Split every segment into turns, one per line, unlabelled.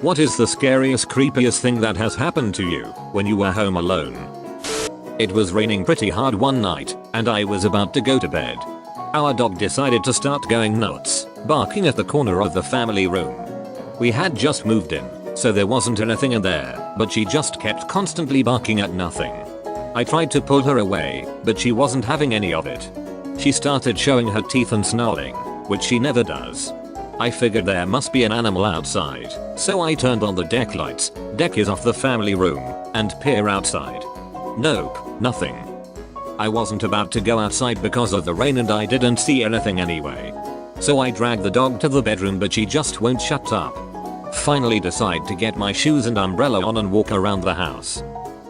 What is the scariest, creepiest thing that has happened to you when you were home alone? It was raining pretty hard one night, and I was about to go to bed. Our dog decided to start going nuts, barking at the corner of the family room. We had just moved in, so there wasn't anything in there, but she just kept constantly barking at nothing. I tried to pull her away, but she wasn't having any of it. She started showing her teeth and snarling, which she never does. I figured there must be an animal outside, so I turned on the deck lights, deck is off the family room, and peer outside. Nope, nothing. I wasn't about to go outside because of the rain and I didn't see anything anyway. So I dragged the dog to the bedroom, but she just won't shut up. Finally decide to get my shoes and umbrella on and walk around the house.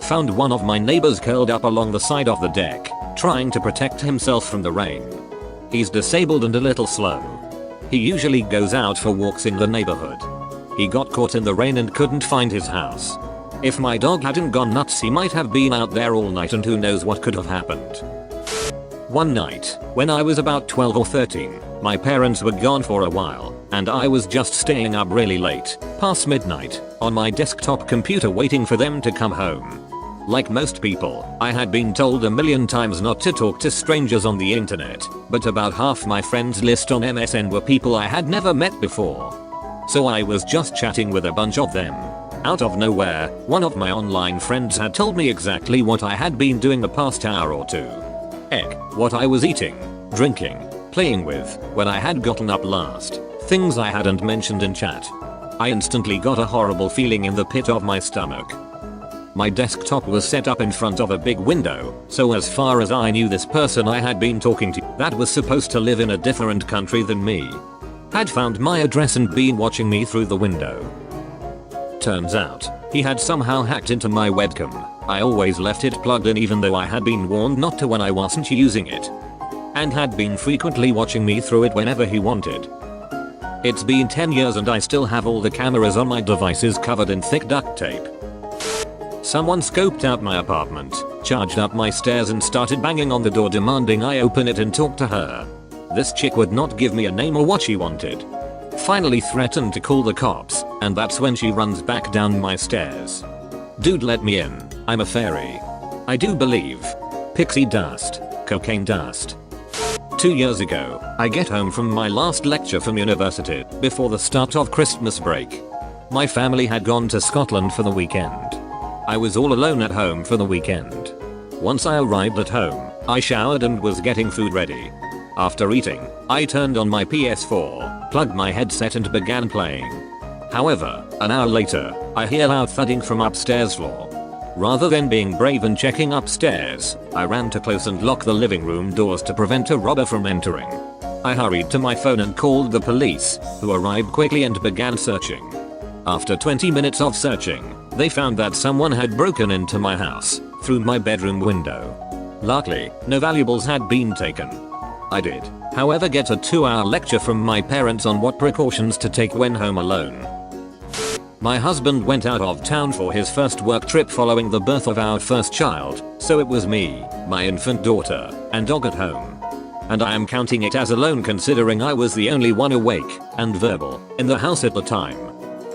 Found one of my neighbors curled up along the side of the deck, trying to protect himself from the rain. He's disabled and a little slow. He usually goes out for walks in the neighborhood. He got caught in the rain and couldn't find his house. If my dog hadn't gone nuts, he might have been out there all night, and who knows what could have happened. One night, when I was about 12 or 13, my parents were gone for a while, and I was just staying up really late, past midnight, on my desktop computer waiting for them to come home. Like most people, I had been told a million times not to talk to strangers on the internet, but about half my friends list on MSN were people I had never met before. So I was just chatting with a bunch of them. Out of nowhere, one of my online friends had told me exactly what I had been doing the past hour or two. What I was eating, drinking, playing with, when I had gotten up last, things I hadn't mentioned in chat. I instantly got a horrible feeling in the pit of my stomach. My desktop was set up in front of a big window, so as far as I knew, this person I had been talking to, that was supposed to live in a different country than me, had found my address and been watching me through the window. Turns out, he had somehow hacked into my webcam. I always left it plugged in even though I had been warned not to when I wasn't using it, and had been frequently watching me through it whenever he wanted. It's been 10 years and I still have all the cameras on my devices covered in thick duct tape. Someone scoped out my apartment, charged up my stairs and started banging on the door demanding I open it and talk to her. This chick would not give me a name or what she wanted. Finally threatened to call the cops, and that's when she runs back down my stairs. Dude, let me in, I'm a fairy. I do believe. Pixie dust, cocaine dust. 2 years ago, I get home from my last lecture from university before the start of Christmas break. My family had gone to Scotland for the weekend. I was all alone at home for the weekend. Once I arrived at home, I showered and was getting food ready. After eating, I turned on my PS4, plugged my headset and began playing. However, an hour later, I hear loud thudding from upstairs floor. Rather than being brave and checking upstairs, I ran to close and lock the living room doors to prevent a robber from entering. I hurried to my phone and called the police, who arrived quickly and began searching. After 20 minutes of searching, they found that someone had broken into my house, through my bedroom window. Luckily, no valuables had been taken. I did, however, get a 2-hour lecture from my parents on what precautions to take when home alone. My husband went out of town for his first work trip following the birth of our first child, so it was me, my infant daughter, and dog at home. And I am counting it as alone considering I was the only one awake and verbal in the house at the time.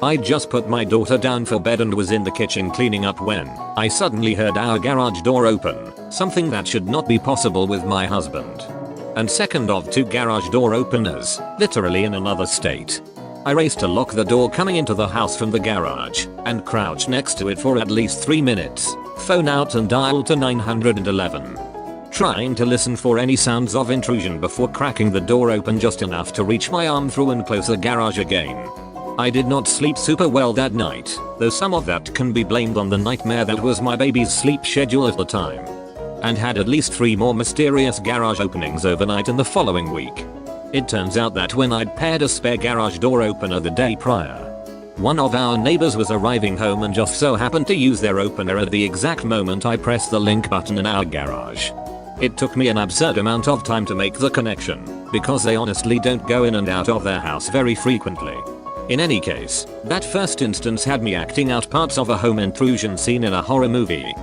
I just put my daughter down for bed and was in the kitchen cleaning up when I suddenly heard our garage door open, something that should not be possible with my husband. And second of 2 garage door openers, literally in another state. I raced to lock the door coming into the house from the garage, and crouched next to it for at least 3 minutes, phone out and dialed to 911. Trying to listen for any sounds of intrusion before cracking the door open just enough to reach my arm through and close the garage again. I did not sleep super well that night, though some of that can be blamed on the nightmare that was my baby's sleep schedule at the time. And had at least 3 more mysterious garage openings overnight in the following week. It turns out that when I'd paired a spare garage door opener the day prior, one of our neighbors was arriving home and just so happened to use their opener at the exact moment I pressed the link button in our garage. It took me an absurd amount of time to make the connection, because they honestly don't go in and out of their house very frequently. In any case, that first instance had me acting out parts of a home intrusion scene in a horror movie.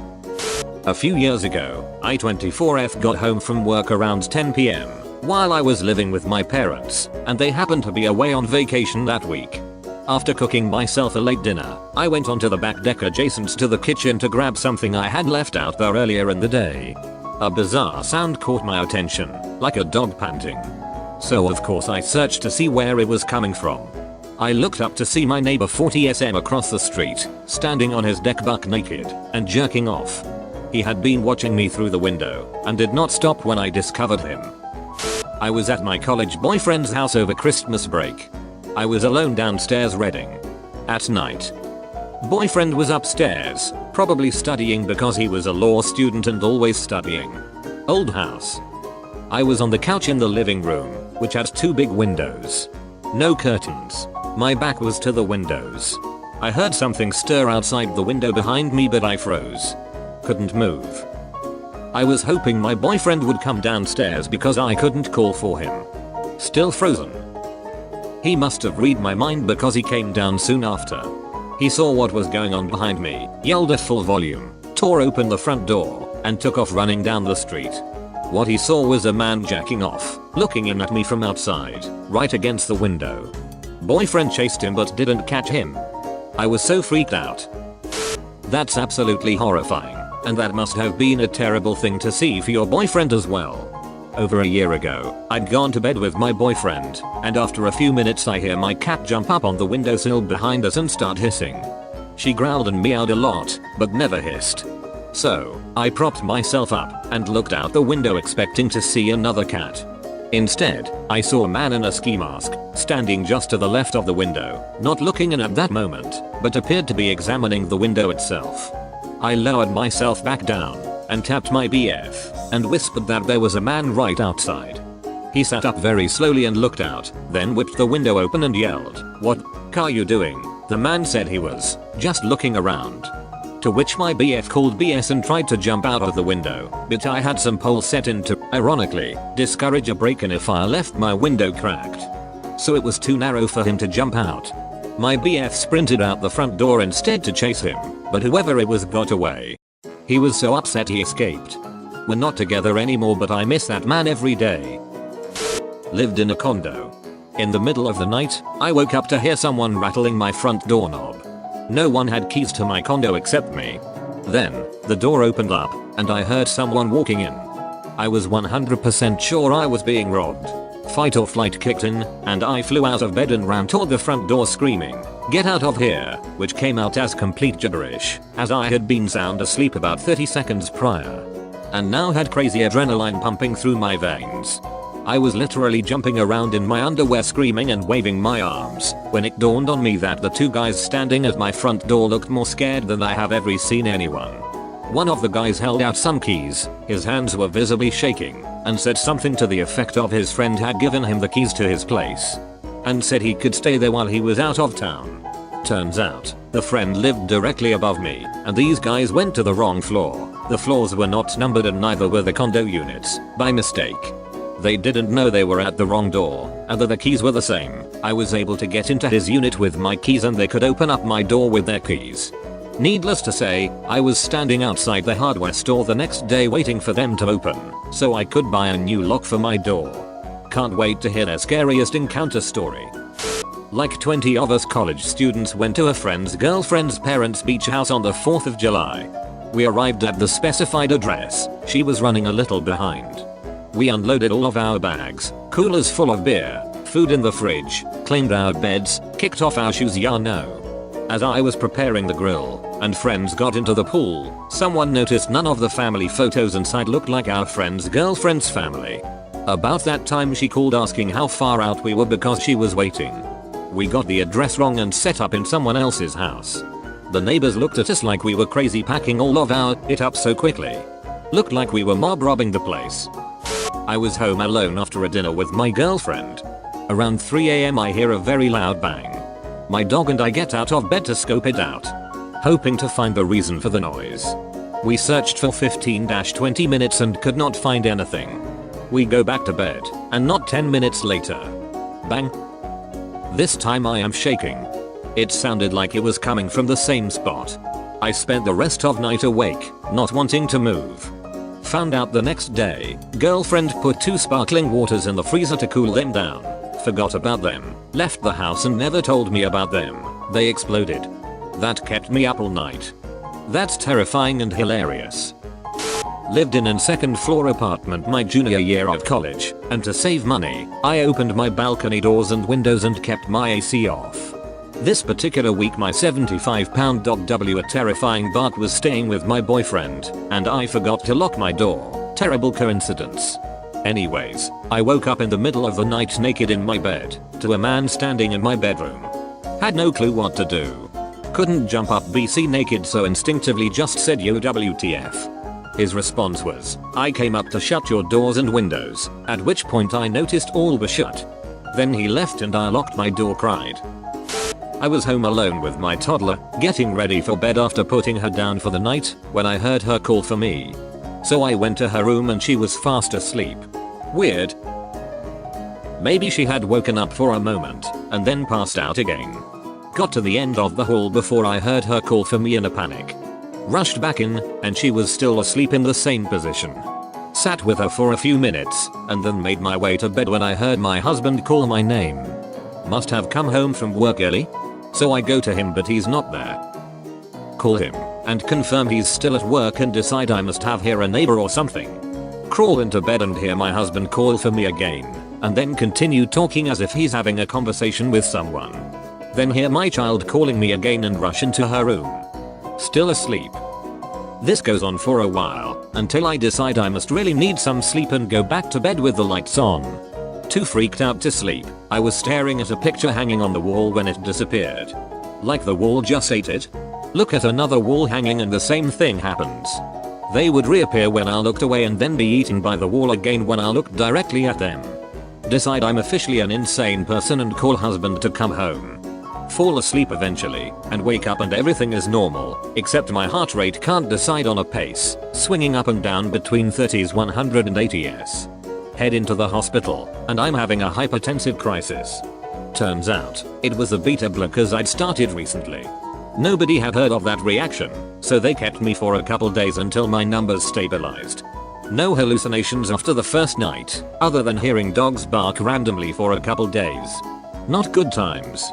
A few years ago, I 24F got home from work around 10 PM while I was living with my parents, and they happened to be away on vacation that week. After cooking myself a late dinner, I went onto the back deck adjacent to the kitchen to grab something I had left out there earlier in the day. A bizarre sound caught my attention, like a dog panting. So of course I searched to see where it was coming from. I looked up to see my neighbor 40SM across the street, standing on his deck buck naked and jerking off. He had been watching me through the window and did not stop when I discovered him. I was at my college boyfriend's house over Christmas break. I was alone downstairs reading. At night. Boyfriend was upstairs, probably studying because he was a law student and always studying. Old house. I was on the couch in the living room, which had 2 big windows. No curtains. My back was to the windows. I heard something stir outside the window behind me, but I froze. Couldn't move. I was hoping my boyfriend would come downstairs because I couldn't call for him. Still frozen. He must have read my mind because he came down soon after. He saw what was going on behind me, yelled at full volume, tore open the front door, and took off running down the street. What he saw was a man jacking off, looking in at me from outside, right against the window. Boyfriend chased him but didn't catch him. I was so freaked out. That's absolutely horrifying, and that must have been a terrible thing to see for your boyfriend as well. Over a year ago, I'd gone to bed with my boyfriend, and after a few minutes I hear my cat jump up on the windowsill behind us and start hissing. She growled and meowed a lot, but never hissed. So, I propped myself up and looked out the window expecting to see another cat. Instead, I saw a man in a ski mask, standing just to the left of the window, not looking in at that moment, but appeared to be examining the window itself. I lowered myself back down and tapped my BF and whispered that there was a man right outside. He sat up very slowly and looked out, then whipped the window open and yelled, "What are you doing?" The man said he was just looking around. To which my BF called BS and tried to jump out of the window, but I had some poles set in to, ironically, discourage a break-in if I left my window cracked. So it was too narrow for him to jump out. My BF sprinted out the front door instead to chase him, but whoever it was got away. He was so upset he escaped. We're not together anymore, but I miss that man every day. Lived in a condo. In the middle of the night, I woke up to hear someone rattling my front doorknob. No one had keys to my condo except me. Then, the door opened up, and I heard someone walking in. I was 100% sure I was being robbed. Fight or flight kicked in, and I flew out of bed and ran toward the front door screaming, "Get out of here," which came out as complete gibberish, as I had been sound asleep about 30 seconds prior. And now had crazy adrenaline pumping through my veins. I was literally jumping around in my underwear screaming and waving my arms, when it dawned on me that the 2 guys standing at my front door looked more scared than I have ever seen anyone. One of the guys held out some keys, his hands were visibly shaking, and said something to the effect of his friend had given him the keys to his place, and said he could stay there while he was out of town. Turns out, the friend lived directly above me, and these guys went to the wrong floor. The floors were not numbered and neither were the condo units, by mistake. They didn't know they were at the wrong door, and that the keys were the same. I was able to get into his unit with my keys and they could open up my door with their keys. Needless to say, I was standing outside the hardware store the next day waiting for them to open, so I could buy a new lock for my door. Can't wait to hear their scariest encounter story. Like 20 of us college students went to a friend's girlfriend's parents' beach house on the 4th of July. We arrived at the specified address. She was running a little behind. We unloaded all of our bags, coolers full of beer, food in the fridge, cleaned our beds, kicked off our shoes, ya know. As I was preparing the grill, and friends got into the pool, someone noticed none of the family photos inside looked like our friend's girlfriend's family. About that time she called asking how far out we were because she was waiting. We got the address wrong and set up in someone else's house. The neighbors looked at us like we were crazy packing all of our it up so quickly. Looked like we were mob robbing the place. I was home alone after a dinner with my girlfriend. Around 3 AM I hear a very loud bang. My dog and I get out of bed to scope it out, hoping to find the reason for the noise. We searched for 15-20 minutes and could not find anything. We go back to bed, and not 10 minutes later, bang. This time I am shaking. It sounded like it was coming from the same spot. I spent the rest of night awake, not wanting to move. Found out the next day, girlfriend put 2 sparkling waters in the freezer to cool them down. just forgot about them, left the house and never told me about them. They exploded. That kept me up all night. That's terrifying and hilarious. Lived in a second floor apartment my junior year of college, and to save money, I opened my balcony doors and windows and kept my AC off. This particular week my 75-pound dog W, a terrifying Bart, was staying with my boyfriend, and I forgot to lock my door. Terrible coincidence. Anyways, I woke up in the middle of the night naked in my bed, to a man standing in my bedroom. Had no clue what to do. Couldn't jump up BC naked, so instinctively just said yo WTF. His response was, I came up to shut your doors and windows, at which point I noticed all were shut. Then he left and I locked my door. Cried. I was home alone with my toddler, getting ready for bed after putting her down for the night, when I heard her call for me. So I went to her room and she was fast asleep. Weird. Maybe she had woken up for a moment, and then passed out again. Got to the end of the hall before I heard her call for me in a panic. Rushed back in, and she was still asleep in the same position. Sat with her for a few minutes, and then made my way to bed when I heard my husband call my name. Must have come home from work early? So I go to him but he's not there. Call him, and confirm he's still at work and decide I must have heard a neighbor or something. Crawl into bed and hear my husband call for me again, and then continue talking as if he's having a conversation with someone. Then hear my child calling me again and rush into her room. Still asleep. This goes on for a while, until I decide I must really need some sleep and go back to bed with the lights on. Too freaked out to sleep, I was staring at a picture hanging on the wall when it disappeared. Like the wall just ate it? Look at another wall hanging and the same thing happens. They would reappear when I looked away and then be eaten by the wall again when I looked directly at them. Decide I'm officially an insane person and call husband to come home. Fall asleep eventually, and wake up and everything is normal, except my heart rate can't decide on a pace, swinging up and down between 30s 180s. Head into the hospital, and I'm having a hypertensive crisis. Turns out, it was a beta blockers I'd started recently. Nobody had heard of that reaction, so they kept me for a couple days until my numbers stabilized. No hallucinations after the first night, other than hearing dogs bark randomly for a couple days. Not good times.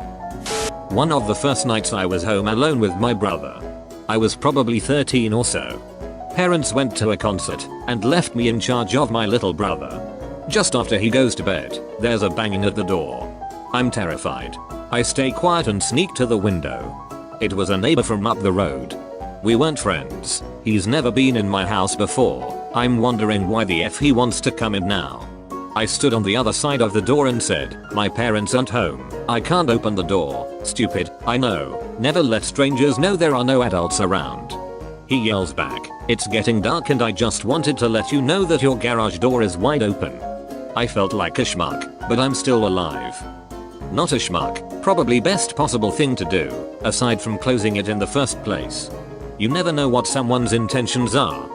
One of the first nights I was home alone with my brother. I was probably 13 or so. Parents went to a concert and left me in charge of my little brother. Just after he goes to bed, there's a banging at the door. I'm terrified. I stay quiet and sneak to the window. It was a neighbor from up the road. We weren't friends. He's never been in my house before. I'm wondering why the F he wants to come in now. I stood on the other side of the door and said, my parents aren't home. I can't open the door. Stupid, I know. Never let strangers know there are no adults around. He yells back, it's getting dark and I just wanted to let you know that your garage door is wide open. I felt like a schmuck, but I'm still alive. Not a schmuck, probably best possible thing to do, aside from closing it in the first place. You never know what someone's intentions are.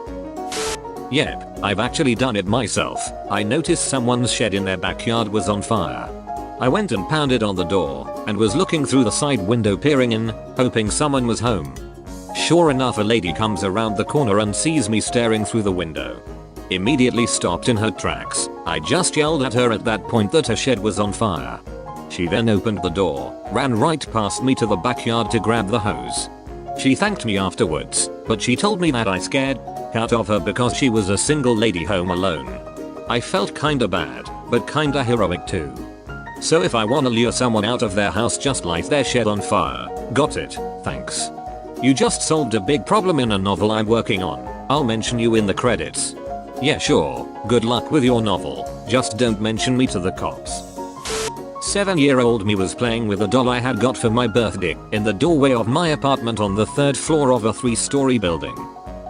Yep, I've actually done it myself. I noticed someone's shed in their backyard was on fire. I went and pounded on the door and was looking through the side window peering in, hoping someone was home. Sure enough, a lady comes around the corner and sees me staring through the window. Immediately stopped in her tracks. I just yelled at her at that point that her shed was on fire. She then opened the door, ran right past me to the backyard to grab the hose. She thanked me afterwards, but she told me that I scared out of her because she was a single lady home alone. I felt kinda bad, but kinda heroic too. So if I wanna lure someone out of their house, just light their shed on fire. Got it, thanks. You just solved a big problem in a novel I'm working on. I'll mention you in the credits. Yeah, sure, good luck with your novel, just don't mention me to the cops. 7-year-old me was playing with a doll I had got for my birthday in the doorway of my apartment on the 3rd floor of a 3-story building.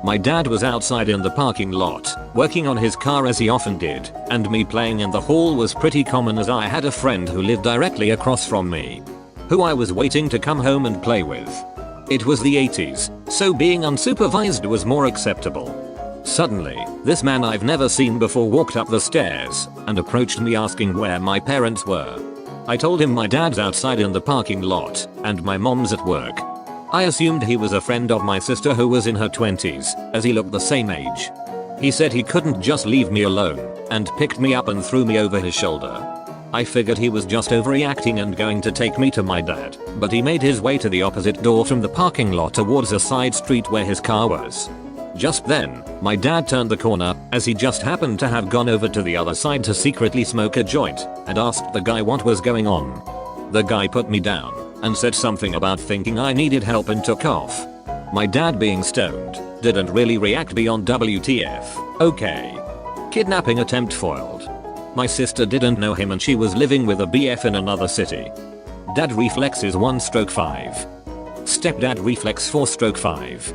My dad was outside in the parking lot, working on his car as he often did, and me playing in the hall was pretty common as I had a friend who lived directly across from me, who I was waiting to come home and play with. It was the 80s, so being unsupervised was more acceptable. Suddenly, this man I've never seen before walked up the stairs and approached me asking where my parents were. I told him my dad's outside in the parking lot and my mom's at work. I assumed he was a friend of my sister who was in her 20s, as he looked the same age. He said he couldn't just leave me alone and picked me up and threw me over his shoulder. I figured he was just overreacting and going to take me to my dad, but he made his way to the opposite door from the parking lot towards a side street where his car was. Just then, my dad turned the corner, as he just happened to have gone over to the other side to secretly smoke a joint, and asked the guy what was going on. The guy put me down, and said something about thinking I needed help and took off. My dad, being stoned, didn't really react beyond WTF, okay. Kidnapping attempt foiled. My sister didn't know him and she was living with a BF in another city. Dad reflexes 1/5. Stepdad reflex 4/5.